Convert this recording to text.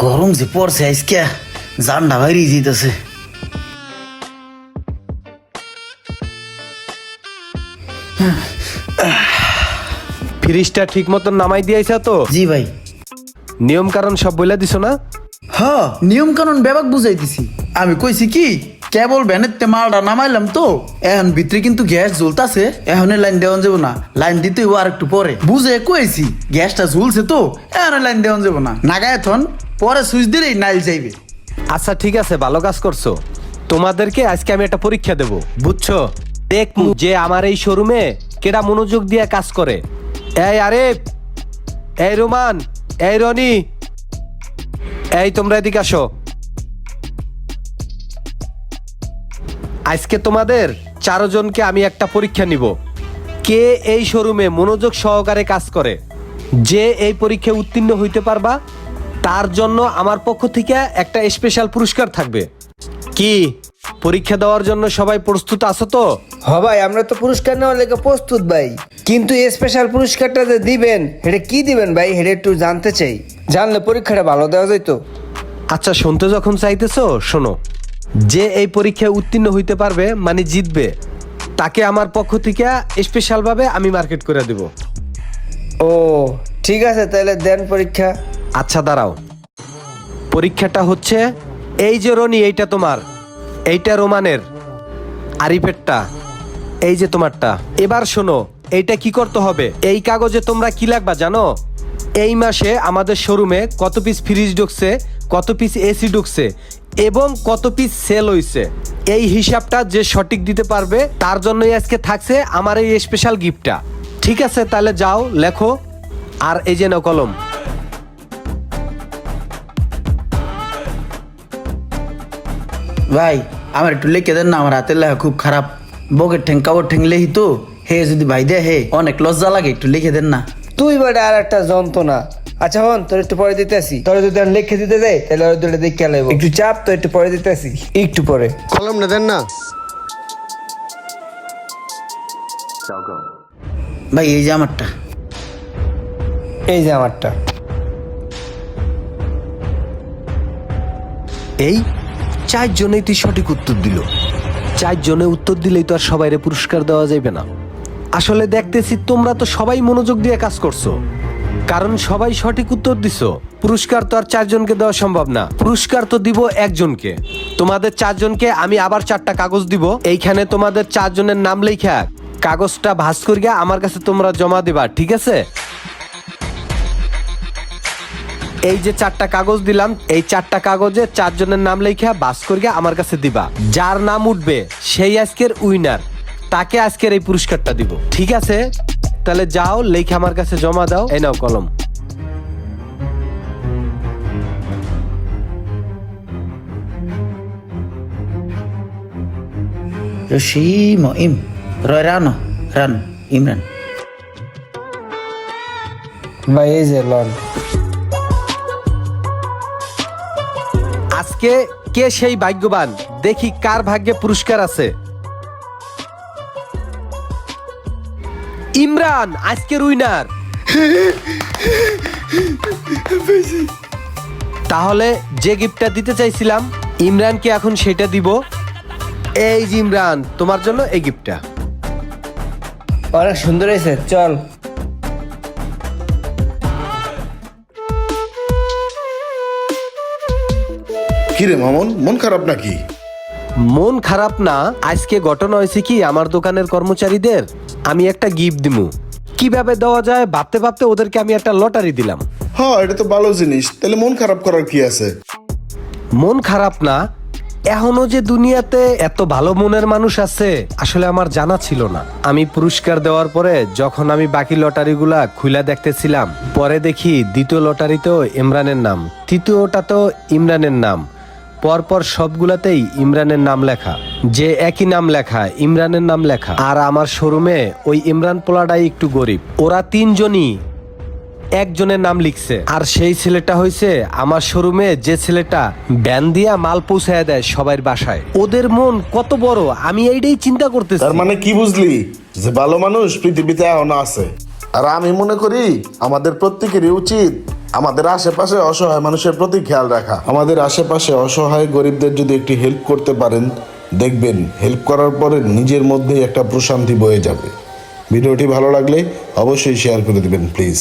গরম যে পড়ছে আজকে জানটা বাইরে যেতেছে। ফ্রিজটা ঠিক মতন নামাই দিয়েছ তো? জি ভাই। নিয়ম কারণ সব বলে দিছো না? হ্যাঁ, নিয়ম কানুন ব্যাপাক বুঝাই দিছি। আমি কইছি কি কেবল ভ্যানেতে মালটা নামাইলাম তো, এখন ভিতরে কিন্তু গ্যাস জ্বলতাছে, এখন লাইন দেওয়া যাবো না, লাইন দিতে আর একটু পরে বুঝে কইছি। গ্যাসটা ঝুলছে তো এখন লাইন দেওয়া যাবো না, নাগায় এখন পরে সুইচ দিলেই নাইল যাইবে। আচ্ছা ঠিক আছে, ভালো কাজ করছো। তোমাদেরকে আজকে আমি একটা পরীক্ষা দেব, বুঝছো? দেখমু যে আমার এই শোরুমে কেডা মনোযোগ দিয়ে কাজ করে। এই আরিফ, এই রোমান, এই রনি, এই তোমরা এদিকে আসো। আজকে তোমাদের 4 জনকে আমি একটা পরীক্ষা নিব, কে এই শোরুমে মনোযোগ সহকারে কাজ করে। যে এই পরীক্ষায় উত্তীর্ণ হইতে পারবা তার জন্য আমার পক্ষ থেকে একটা স্পেশাল পুরস্কার থাকবে। কি পরীক্ষা দেওয়ার জন্য সবাই প্রস্তুত আছো তো? ভাই আমরা তো পুরস্কার নেওয়ার লেগে প্রস্তুত ভাই, কিন্তু স্পেশাল পুরস্কারটা যে দিবেন এটা কি দিবেন ভাই, এটা একটু জানতে চাই, জানলে পরীক্ষাটা ভালো দেওয়া যাইতো। আচ্ছা শুনতে যখন চাইতেছো শোনো, যে এই পরীক্ষায় উত্তীর্ণ হইতে পারবে মানে জিতবে, তাকে আমার পক্ষ থেকে স্পেশাল ভাবে আমি মার্কেট করে দেব। ও ঠিক আছে, তাহলে দেন পরীক্ষা। আচ্ছা দাঁড়াও, পরীক্ষাটা হচ্ছে এই যে রনি, এইটা তোমার, এইটা রোমানের, আরিফেরটা, এই যে তোমারটা। এবার শোনো, এইটা কি করতে হবে। এই কাগজে তোমরা কি লিখবা জানো? এই মাসে আমাদের শোরুমে কত পিস ফ্রিজ ঢুকছে, কত পিস এসি ঢুকছে এবং কত পিস সেল হইছে। এই হিসাবটা যে সঠিক দিতে পারবে তার জন্যই আজকে থাকছে আমার এই স্পেশাল গিফটটা। ঠিক আছে তাহলে যাও লেখো, আর এই যে নাও কলম। ভাই আমার একটু লিখে দেন না, আমার হাতের লেখা খুব খারাপ, বকের ঠেং কাবর ঠেং লেহি তো, হে যদি ভাই দে হে অনেক লজ্জা লাগে, একটু লিখে দেন না। তুই বাড়ি আর একটা যন্ত্রণা। আচ্ছা হন, তোর একটু পরে দিতে আসি, তোর যদি আমি লিখে দিতে যাই তাহলে ওই দুটো দেখে লাগবো, একটু চাপ তো, একটু পরে দিতে আসি, একটু পরে। কলম না দেন না ভাই এই যে আমারটা। এই যে আমারটা। এই 4 জনেই তুই সঠিক উত্তর দিল। 4 জনে উত্তর দিলেই তো আর সবাইরে পুরস্কার দেওয়া যাবে না। আসলে দেখতেছি তোমরা তো সবাই মনোযোগ দিয়ে কাজ করছো, কারণ সবাই সঠিক উত্তর দিছো। পুরস্কার তো আর 4 জনকে দেওয়া সম্ভব না, পুরস্কার তো দিব 1 জনকে। তোমাদের 4 জনকে আমি আবার 4টা কাগজ দিব, এইখানে তোমাদের 4 জনের নাম লেখা কাগজটা ভাঁজ করিয়া আমার কাছে তোমরা জমা দিবা, ঠিক আছে? এই যে 4টা কাগজ দিলাম, এই 4টা কাগজে 4 জনের নাম লেখা বাস করিয়া আমার কাছে দিবা। যার নাম উঠবে সেই আজকের উইনার, তাকে আজকের এই পুরস্কারটা দিব, ঠিক আছে? তাহলে যাও লেখা আমার কাছে জমা দাও, এই নাও কলম। রশিম ইম রয় রানো রান ইমরান। ভাই এই যে লন। আজকে কে সেই ভাগ্যবান, দেখি কার ভাগ্যে পুরস্কার আছে। ইমরান আজকের উইনার। তাহলে যে গিফটটা দিতে চাইছিলাম ইমরানকে এখন সেটা দিব। এই যে ইমরান, তোমার জন্য এই গিফটটা। অনেক সুন্দর হয়েছে, চল। কিরে মামুন, মন খারাপ নাকি? মন খারাপ না, আজকে ঘটনা হয়েছে কি, আমার দোকানের কর্মচারীদের আমি একটা গিফট দিমু। কিভাবে দেওয়া যায় ভাবতে ভাবতে ওদেরকে আমি একটা লটারি দিলাম। হ্যাঁ, এটা তো ভালো জিনিস, তাহলে মন খারাপ করার কি আছে? মন খারাপ না, এখনো যে দুনিয়াতে এত ভালো মনের মানুষ আছে আসলে আমার জানা ছিল না। আমি পুরস্কার দেওয়ার পরে যখন আমি বাকি লটারিগুলা খুলে দেখতেছিলাম, পরে দেখি দ্বিতীয় লটারিতেও ইমরানের নাম, তৃতীয়টাতেও ইমরানের নাম, পরপর সবগুলাতেই ইমরানের নাম লেখা। যে একই নাম লেখা, ইমরানের নাম লেখা। আর আমার শোরুমে ওই ইমরান পোলাটাই একটু গরিব, ওরা 3 জনই একজনের নাম লিখছে। আর সেই ছেলেটা হইছে আমার শোরুমে যে ছেলেটা ভ্যান দিয়া মাল পৌঁছায় দেয় সবার বাসায়। ওদের মন কত বড় আমি এইটাই চিন্তা করতেছি। তার মানে কি বুঝলি, যে ভালো মানুষ পৃথিবীতে এখনো আছে। আর আমি মনে করি আমাদের প্রত্যেকেরই উচিত আমাদের আশেপাশে অসহায় মানুষের প্রতি খেয়াল রাখা। আমাদের আশেপাশে অসহায় গরিবদের যদি একটি হেল্প করতে পারেন, দেখবেন হেল্প করার পরে নিজের মধ্যেই একটা প্রশান্তি বয়ে যাবে। ভিডিওটি ভালো লাগলে অবশ্যই শেয়ার করে দিবেন প্লিজ।